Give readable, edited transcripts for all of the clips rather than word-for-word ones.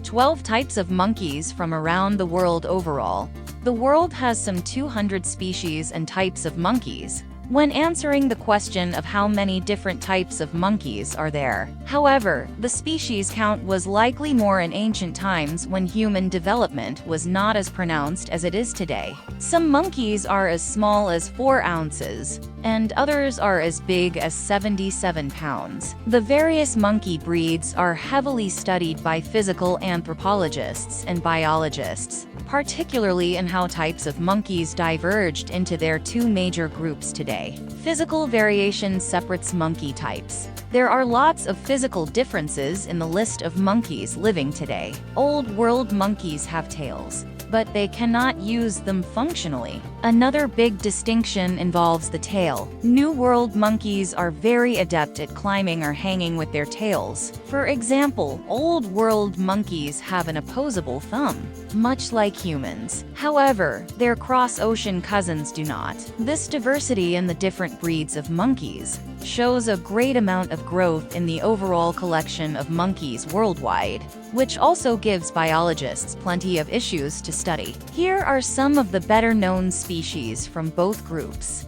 12 types of monkeys from around the world overall. The world has some 200 species and types of monkeys. When answering the question of how many different types of monkeys are there. However, the species count was likely more in ancient times when human development was not as pronounced as it is today. Some monkeys are as small as 4 ounces, and others are as big as 77 pounds. The various monkey breeds are heavily studied by physical anthropologists and biologists, particularly in how types of monkeys diverged into their 2 major groups today. Physical variation separates monkey types. There are lots of physical differences in the list of monkeys living today. Old world monkeys have tails, but they cannot use them functionally. Another big distinction involves the tail. New World monkeys are very adept at climbing or hanging with their tails. For example, Old World monkeys have an opposable thumb, much like humans. However, their cross-ocean cousins do not. This diversity in the different breeds of monkeys shows a great amount of growth in the overall collection of monkeys worldwide, which also gives biologists plenty of issues to study. Here are some of the better-known species from both groups.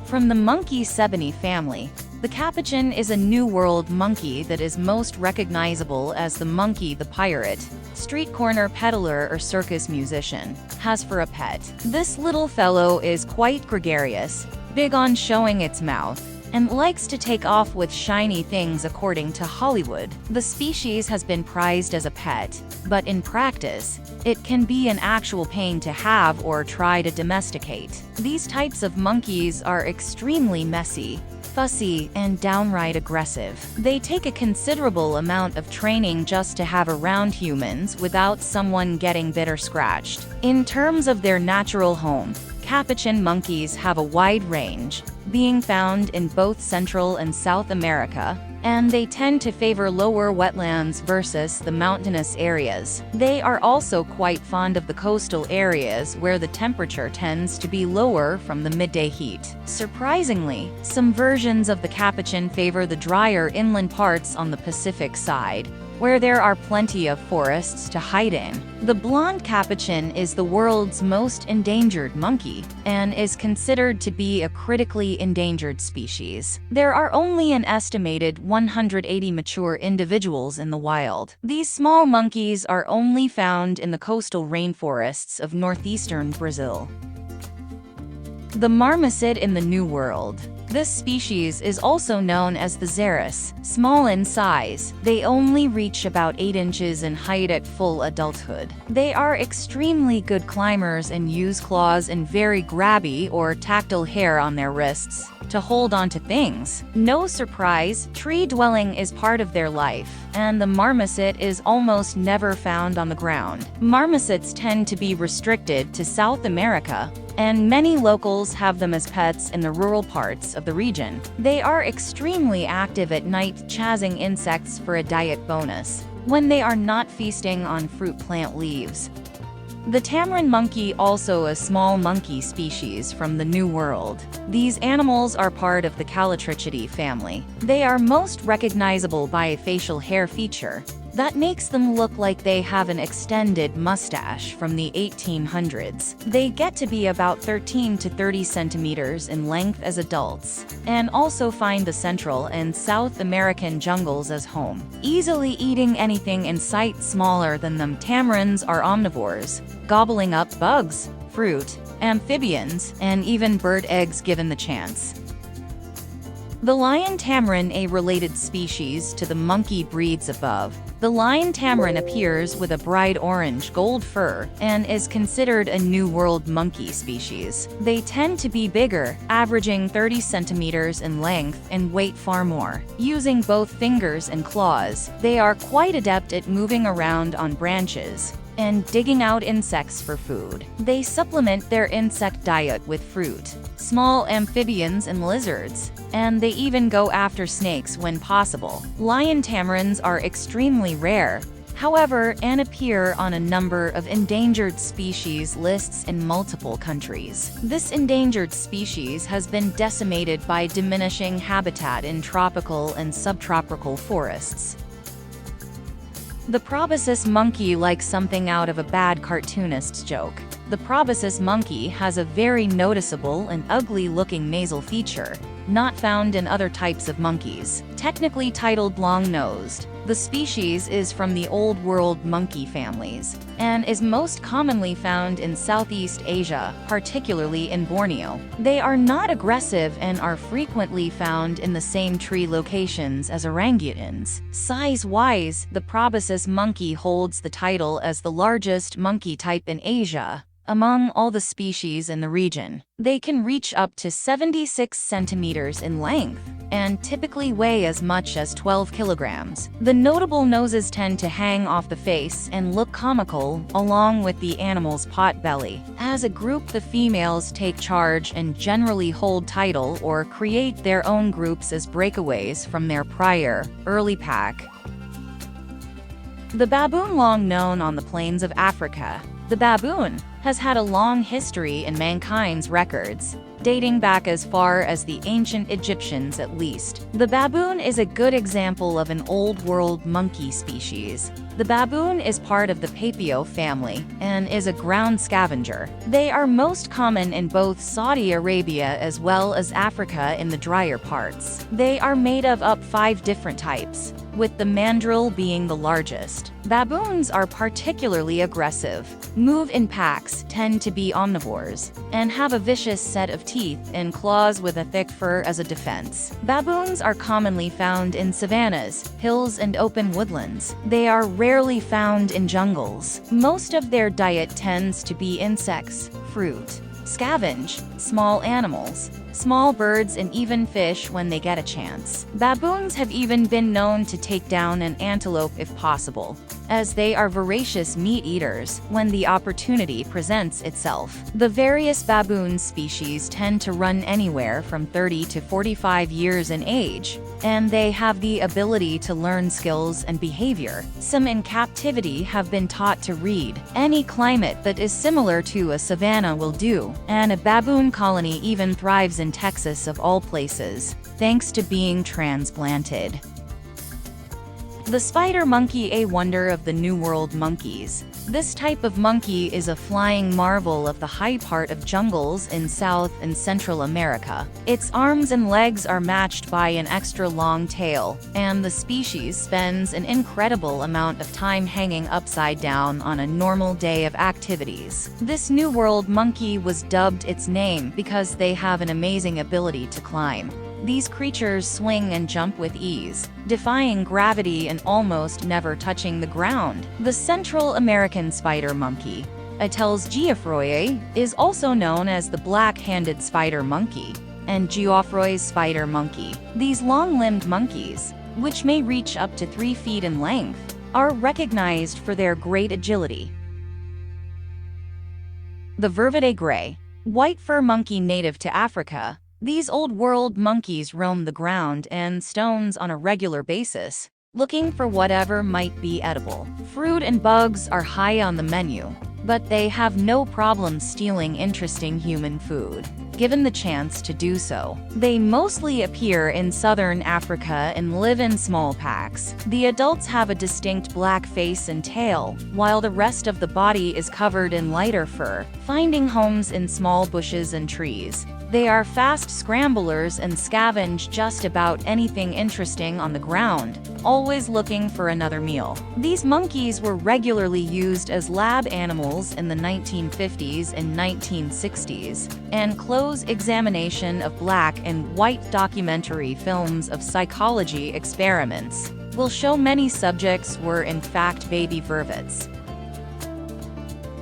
From the monkey sebani family, the capuchin is a New World monkey that is most recognizable as the monkey the pirate, street corner peddler or circus musician has for a pet. This little fellow is quite gregarious, big on showing its mouth, and likes to take off with shiny things according to Hollywood. The species has been prized as a pet, but in practice, it can be an actual pain to have or try to domesticate. These types of monkeys are extremely messy, fussy, and downright aggressive. They take a considerable amount of training just to have around humans without someone getting bit or scratched. In terms of their natural home, Capuchin monkeys have a wide range, being found in both Central and South America, and they tend to favor lower wetlands versus the mountainous areas. They are also quite fond of the coastal areas where the temperature tends to be lower from the midday heat. Surprisingly, some versions of the capuchin favor the drier inland parts on the Pacific side, where there are plenty of forests to hide in. The blonde capuchin is the world's most endangered monkey and is considered to be a critically endangered species. There are only an estimated 180 mature individuals in the wild. These small monkeys are only found in the coastal rainforests of northeastern Brazil. The marmoset in the New World. This species is also known as the xeris. Small in size, they only reach about 8 inches in height at full adulthood. They are extremely good climbers and use claws and very grabby or tactile hair on their wrists to hold onto things. No surprise, tree dwelling is part of their life, and the marmoset is almost never found on the ground. Marmosets tend to be restricted to South America, and many locals have them as pets in the rural parts of the region. They are extremely active at night, chasing insects for a diet bonus, when they are not feasting on fruit plant leaves. The Tamarin monkey, also a small monkey species from the New World. These animals are part of the Callitrichidae family. They are most recognizable by a facial hair feature that makes them look like they have an extended mustache from the 1800s. They get to be about 13 to 30 centimeters in length as adults, and also find the Central and South American jungles as home, easily eating anything in sight smaller than them. Tamarins are omnivores, gobbling up bugs, fruit, amphibians, and even bird eggs given the chance. The Lion Tamarin, a related species to the monkey breeds above. The Lion Tamarin appears with a bright orange gold fur and is considered a New World monkey species. They tend to be bigger, averaging 30 centimeters in length, and weight far more. Using both fingers and claws, they are quite adept at moving around on branches and digging out insects for food. They supplement their insect diet with fruit, small amphibians and lizards, and they even go after snakes when possible. Lion tamarins are extremely rare, however, and appear on a number of endangered species lists in multiple countries. This endangered species has been decimated by diminishing habitat in tropical and subtropical forests. The proboscis monkey likes something out of a bad cartoonist's joke. The proboscis monkey has a very noticeable and ugly-looking nasal feature, not found in other types of monkeys. Technically titled long-nosed, the species is from the Old World monkey families, and is most commonly found in Southeast Asia, particularly in Borneo. They are not aggressive and are frequently found in the same tree locations as orangutans. Size-wise, the proboscis monkey holds the title as the largest monkey type in Asia among all the species in the region. They can reach up to 76 centimeters in length and typically weigh as much as 12 kilograms. The notable noses tend to hang off the face and look comical, along with the animal's pot belly. As a group, the females take charge and generally hold title or create their own groups as breakaways from their prior, early pack. The baboon, long known on the plains of Africa. The baboon has had a long history in mankind's records, dating back as far as the ancient Egyptians at least. The baboon is a good example of an old-world monkey species. The baboon is part of the Papio family and is a ground scavenger. They are most common in both Saudi Arabia as well as Africa in the drier parts. They are made of up 5 different types, with the mandrill being the largest. Baboons are particularly aggressive, move in packs, tend to be omnivores, and have a vicious set of teeth and claws with a thick fur as a defense. Baboons are commonly found in savannas, hills, and open woodlands. They are rarely found in jungles. Most of their diet tends to be insects, fruit, scavenge, small animals, small birds, and even fish when they get a chance. Baboons have even been known to take down an antelope if possible, as they are voracious meat eaters when the opportunity presents itself. The various baboon species tend to run anywhere from 30 to 45 years in age, and they have the ability to learn skills and behavior. Some in captivity have been taught to read. Any climate that is similar to a savanna will do, and a baboon colony even thrives in Texas of all places, thanks to being transplanted. The spider monkey, a wonder of the New World monkeys. This type of monkey is a flying marvel of the high part of jungles in South and Central America. Its arms and legs are matched by an extra long tail, and the species spends an incredible amount of time hanging upside down on a normal day of activities. This New World monkey was dubbed its name because they have an amazing ability to climb. These creatures swing and jump with ease, defying gravity and almost never touching the ground. The Central American spider monkey, Ateles geoffroyi, is also known as the black-handed spider monkey and Geoffroy's spider monkey. These long-limbed monkeys, which may reach up to 3 feet in length, are recognized for their great agility. The Vervet gray, white fur monkey native to Africa. These old-world monkeys roam the ground and stones on a regular basis, looking for whatever might be edible. Fruit and bugs are high on the menu, but they have no problem stealing interesting human food, given the chance to do so. They mostly appear in southern Africa and live in small packs. The adults have a distinct black face and tail, while the rest of the body is covered in lighter fur, finding homes in small bushes and trees. They are fast scramblers and scavenge just about anything interesting on the ground, always looking for another meal. These monkeys were regularly used as lab animals in the 1950s and 1960s, and close examination of black and white documentary films of psychology experiments will show many subjects were in fact baby vervets.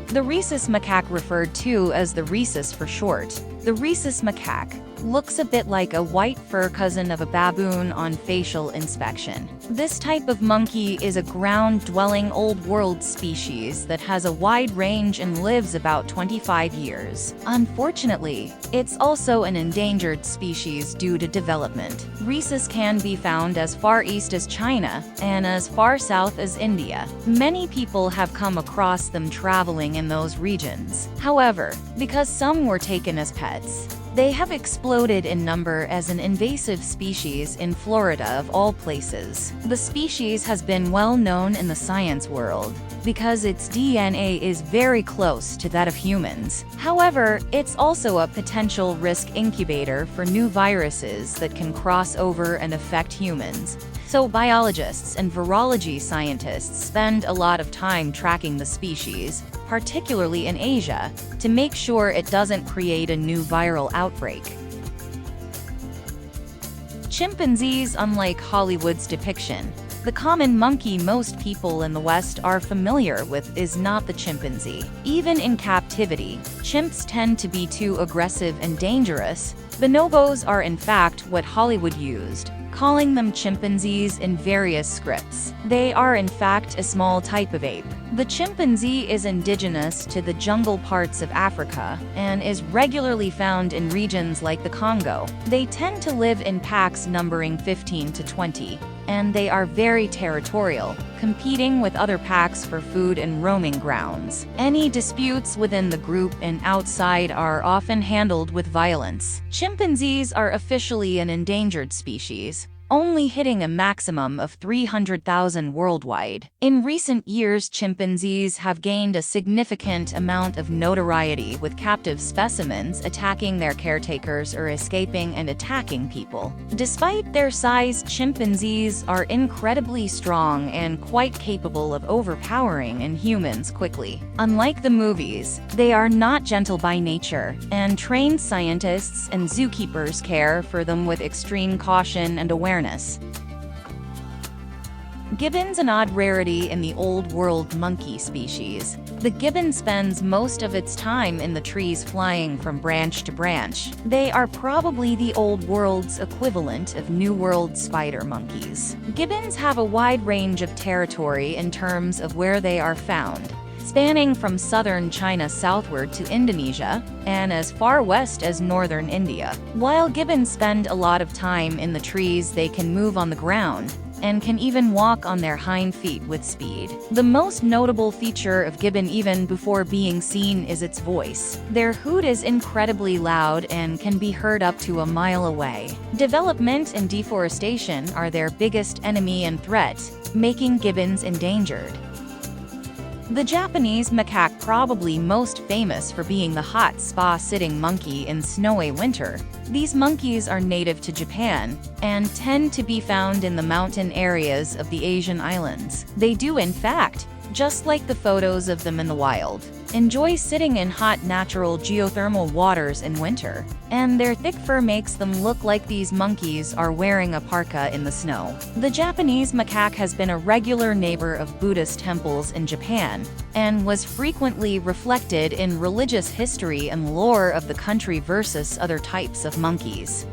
The Rhesus macaque, referred to as the Rhesus for short. The Rhesus macaque looks a bit like a white fur cousin of a baboon on facial inspection. This type of monkey is a ground-dwelling old-world species that has a wide range and lives about 25 years. Unfortunately, it's also an endangered species due to development. Rhesus can be found as far east as China and as far south as India. Many people have come across them traveling in those regions. However, because some were taken as pets, They have exploded in number as an invasive species in Florida of all places. The species has been well known in the science world because its DNA is very close to that of humans. However, it's also a potential risk incubator for new viruses that can cross over and affect humans. So biologists and virology scientists spend a lot of time tracking the species, particularly in Asia, to make sure it doesn't create a new viral outbreak. Chimpanzees, unlike Hollywood's depiction, the common monkey most people in the West are familiar with is not the chimpanzee. Even in captivity, chimps tend to be too aggressive and dangerous. Bonobos are in fact what Hollywood used, calling them chimpanzees in various scripts. They are in fact a small type of ape. The chimpanzee is indigenous to the jungle parts of Africa and is regularly found in regions like the Congo. They tend to live in packs numbering 15 to 20, and they are very territorial, competing with other packs for food and roaming grounds. Any disputes within the group and outside are often handled with violence. Chimpanzees are officially an endangered species, only hitting a maximum of 300,000 worldwide. In recent years, chimpanzees have gained a significant amount of notoriety, with captive specimens attacking their caretakers or escaping and attacking people. Despite their size, chimpanzees are incredibly strong and quite capable of overpowering humans quickly. Unlike the movies, they are not gentle by nature, and trained scientists and zookeepers care for them with extreme caution and awareness. Gibbons, an odd rarity in the Old World monkey species. The gibbon spends most of its time in the trees, flying from branch to branch. They are probably the Old World's equivalent of New World spider monkeys. Gibbons have a wide range of territory in terms of where they are found, spanning from southern China southward to Indonesia, and as far west as northern India. While gibbons spend a lot of time in the trees, they can move on the ground and can even walk on their hind feet with speed. The most notable feature of gibbon, even before being seen, is its voice. Their hoot is incredibly loud and can be heard up to a mile away. Development and deforestation are their biggest enemy and threat, making gibbons endangered. The Japanese macaque, probably most famous for being the hot spa-sitting monkey in snowy winter. These monkeys are native to Japan and tend to be found in the mountain areas of the Asian islands. They do, in fact, just like the photos of them in the wild, enjoy sitting in hot natural geothermal waters in winter, and their thick fur makes them look like these monkeys are wearing a parka in the snow. The Japanese macaque has been a regular neighbor of Buddhist temples in Japan and was frequently reflected in religious history and lore of the country versus other types of monkeys.